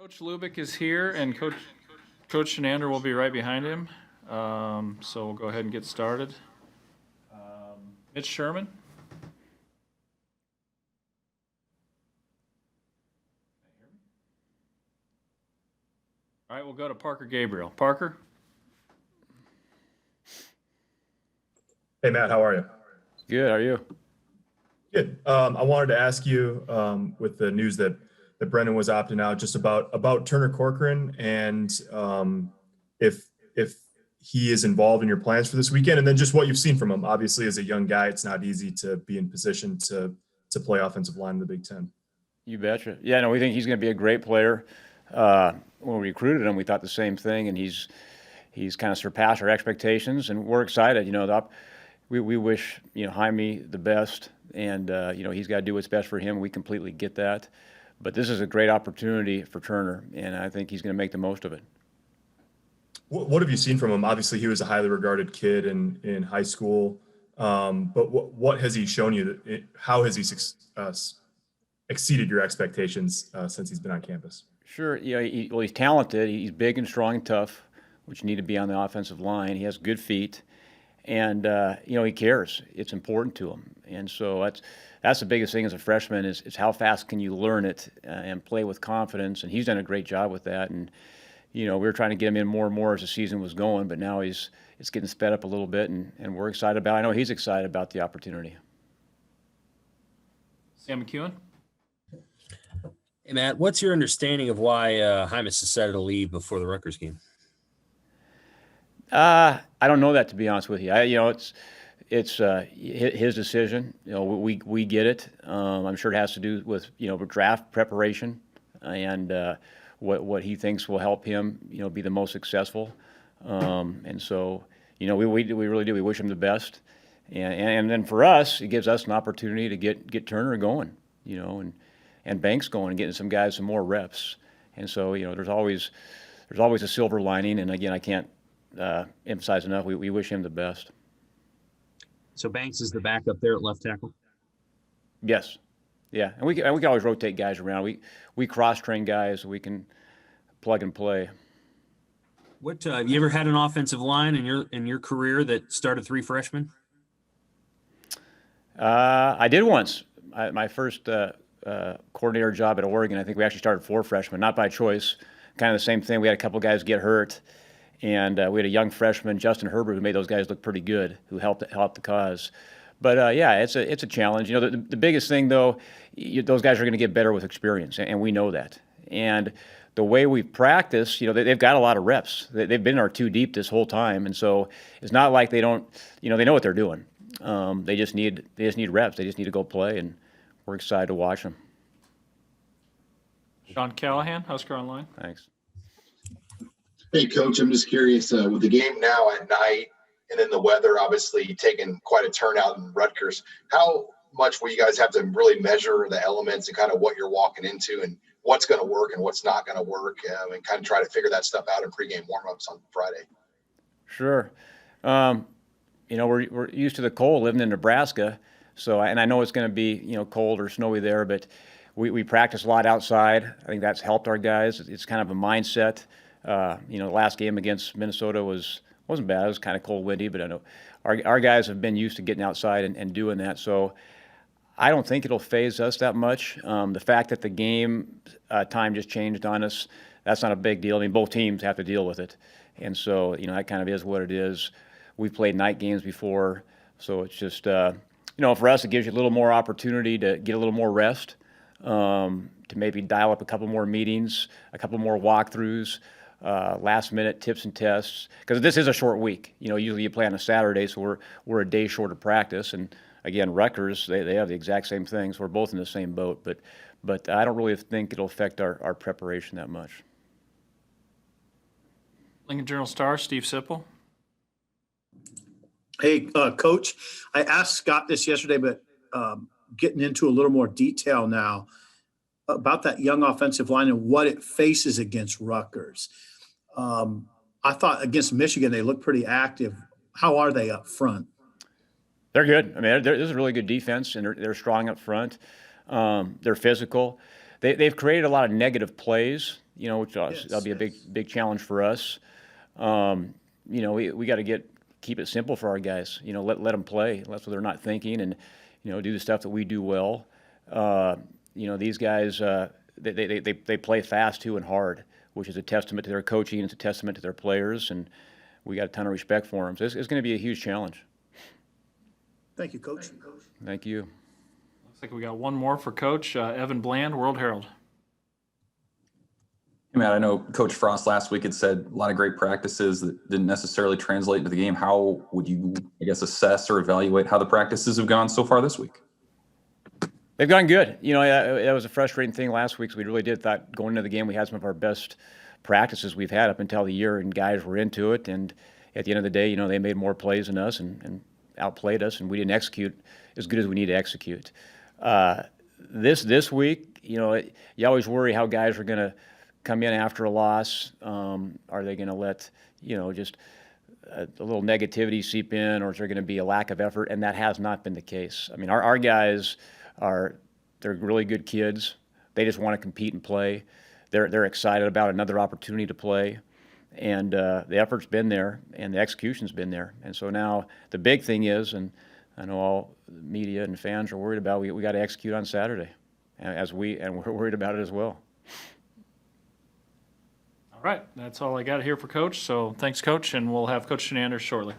Coach Lubick is here, and Coach Shenander will be right behind him. So we'll go ahead and get started. Mitch Sherman. All right, we'll go to Parker Gabriel. Parker? Hey, Matt, how are you? Good, how are you? Good. I wanted to ask you with the news that Brendan was opting out, just about Turner Corcoran and if he is involved in your plans for this weekend, and then just what you've seen from him. Obviously, as a young guy, it's not easy to be in position to play offensive line in the Big Ten. You betcha. Yeah, no, we think he's going to be a great player. When we recruited him, we thought the same thing, and he's kind of surpassed our expectations, and we're excited. We wish Jaime the best, and he's got to do what's best for him. We completely get that, but this is a great opportunity for Turner, and I think he's going to make the most of it. What have you seen from him? Obviously, he was a highly regarded kid in high school, but what has he shown you? How has he exceeded your expectations since he's been on campus? Sure. He's talented. He's big and strong and tough, which need to be on the offensive line. He has good feet, and he cares. It's important to him, and so that's the biggest thing as a freshman is how fast can you learn it and play with confidence. And he's done a great job with that. And we were trying to get him in more and more as the season was going, but now it's getting sped up a little bit, and we're excited about it. I know he's excited about the opportunity. Sam McEwen. Hey, Matt, what's your understanding of why Hymas decided to leave before the Rutgers game? I don't know that, to be honest with you. It's his decision. We get it. I'm sure it has to do with draft preparation and what he thinks will help him be the most successful. And so we really do. We wish him the best. And then for us, it gives us an opportunity to get Turner going, and Banks going and getting some guys some more reps. And so there's always a silver lining. And again, I can't emphasize enough. We wish him the best. So Banks is the backup there at left tackle? Yes. Yeah, and we can always rotate guys around. We cross-train guys. We can plug and play. What have you ever had an offensive line in your career that started three freshmen? I did once. My first coordinator job at Oregon, I think we actually started four freshmen, not by choice. Kind of the same thing. We had a couple guys get hurt, and we had a young freshman, Justin Herbert, who made those guys look pretty good, who helped the cause. But it's a challenge. The biggest thing though, those guys are going to get better with experience, and we know that. And the way we practice, they've got a lot of reps. They've been in our two deep this whole time, and so it's not like they don't. They know what they're doing. They just need reps. They just need to go play, and we're excited to watch them. Sean Callahan, Husker Online. Thanks. Hey, Coach, I'm just curious, with the game now at night and then the weather obviously taking quite a turn out in Rutgers, how much will you guys have to really measure the elements and kind of what you're walking into and what's going to work and what's not going to work, and kind of try to figure that stuff out in pregame warmups on Friday? Sure. We're used to the cold living in Nebraska, so and I know it's going to be cold or snowy there, but we practice a lot outside. I think that's helped our guys. It's kind of a mindset. The last game against Minnesota wasn't bad. It was kind of cold, windy, but I know our guys have been used to getting outside and doing that. So I don't think it'll phase us that much. The fact that the game time just changed on us, that's not a big deal. I mean, both teams have to deal with it, and so that kind of is what it is. We've played night games before, so it's just for us, it gives you a little more opportunity to get a little more rest, to maybe dial up a couple more meetings, a couple more walkthroughs. Last minute tips and tests, because this is a short week. Usually you play on a Saturday, so we're a day short of practice. And again, Rutgers, they have the exact same things. We're both in the same boat, but I don't really think it'll affect our preparation that much. Lincoln Journal-Star, Steve Sipple. Hey, Coach, I asked Scott this yesterday, but getting into a little more detail now about that young offensive line and what it faces against Rutgers. I thought against Michigan, they looked pretty active. How are they up front? They're good. I mean, there's a really good defense, and they're strong up front. They're physical. They've created a lot of negative plays, which Yes, that'll be a yes. big challenge for us. We got to keep it simple for our guys. Let them play. That's what they're not thinking, and do the stuff that we do well. These guys they play fast too and hard, which is a testament to their coaching. It's a testament to their players, and we got a ton of respect for them. So it's going to be a huge challenge. Thank you, Coach. Thank you. Looks like we got one more for Coach Evan Bland, World Herald. Hey, Matt, I know Coach Frost last week had said a lot of great practices that didn't necessarily translate into the game. How would you, assess or evaluate how the practices have gone so far this week? They've gone good. That was a frustrating thing last week. So we really did thought going into the game we had some of our best practices we've had up until the year, and guys were into it. And at the end of the day, they made more plays than us and outplayed us, and we didn't execute as good as we need to execute. This week, you always worry how guys are going to come in after a loss. Are they going to let just a little negativity seep in, or is there going to be a lack of effort? And that has not been the case. I mean, our guys they're really good kids. They just want to compete and play. They're excited about another opportunity to play, and the effort's been there and the execution's been there. And so now the big thing is, and I know all the media and fans are worried about, we got to execute on Saturday, and we're worried about it as well. All right, that's all I got here for Coach. So thanks, Coach, and we'll have Coach Shenander shortly.